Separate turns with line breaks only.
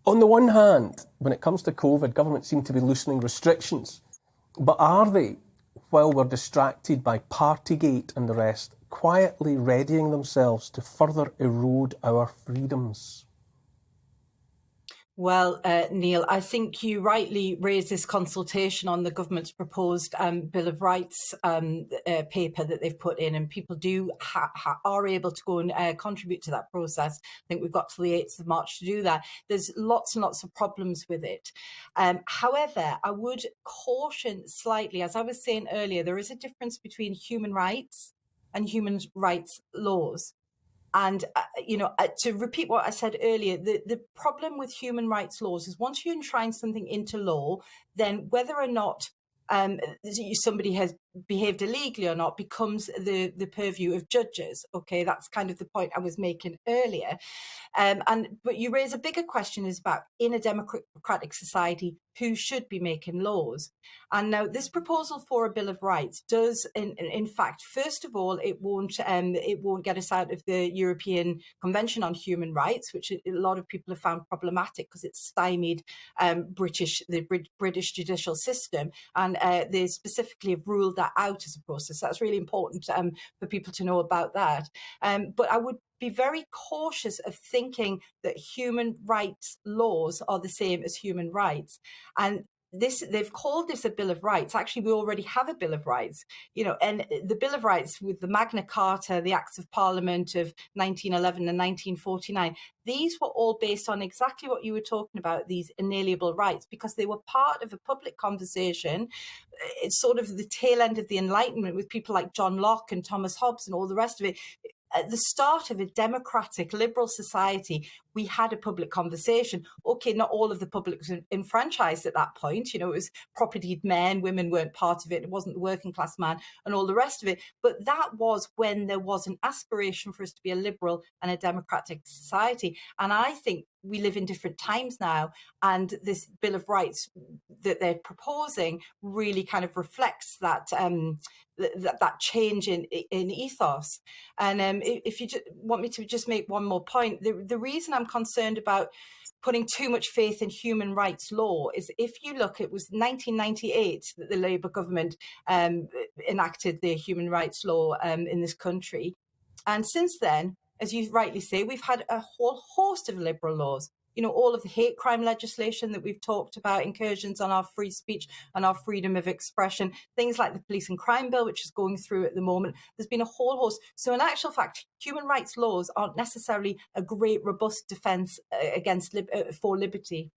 On the one hand, when it comes to COVID, governments seem to be loosening restrictions. But are they, while we're distracted by Partygate and the rest, quietly readying themselves to further erode our freedoms?
Well, Neil, I think you rightly raised this consultation on the government's proposed Bill of Rights paper that they've put in, and people are able to go and contribute to that process. I think we've got till the 8th of March to do that. There's lots and lots of problems with it. However, I would caution slightly, as I was saying earlier, there is a difference between human rights and human rights laws. And, to repeat what I said earlier, the problem with human rights laws is once you enshrine something into law, then whether or not somebody has behaved illegally or not becomes the purview of judges. Okay, that's kind of the point I was making earlier. But you raise a bigger question is about, in a democratic society, who should be making laws. And now this proposal for a Bill of Rights does, in fact, first of all, it won't get us out of the European Convention on Human Rights, which a lot of people have found problematic because it's stymied the British judicial system, and they specifically have ruled that out as a process. That's really important for people to know about that. But I would be very cautious of thinking that human rights laws are the same as human rights. And they've called this a Bill of Rights. Actually, we already have a Bill of Rights, and the Bill of Rights with the Magna Carta, the Acts of Parliament of 1911 and 1949, these were all based on exactly what you were talking about, these inalienable rights, because they were part of a public conversation. It's sort of the tail end of the Enlightenment with people like John Locke and Thomas Hobbes and all the rest of it. At the start of a democratic liberal society, we had a public conversation. Okay, not all of the public was enfranchised at that point. It was propertied men, women weren't part of it. It wasn't the working class man and all the rest of it. But that was when there was an aspiration for us to be a liberal and a democratic society. And I think we live in different times now, and this Bill of Rights that they're proposing really kind of reflects that that change in ethos. And if you want me to just make one more point, the reason I'm concerned about putting too much faith in human rights law is, if you look, it was 1998 that the Labour government enacted the human rights law in this country. And since then, as you rightly say, we've had a whole host of liberal laws. All of the hate crime legislation that we've talked about, incursions on our free speech and our freedom of expression, things like the police and crime bill, which is going through at the moment. There's been a whole host. So in actual fact, human rights laws aren't necessarily a great robust defence against for liberty.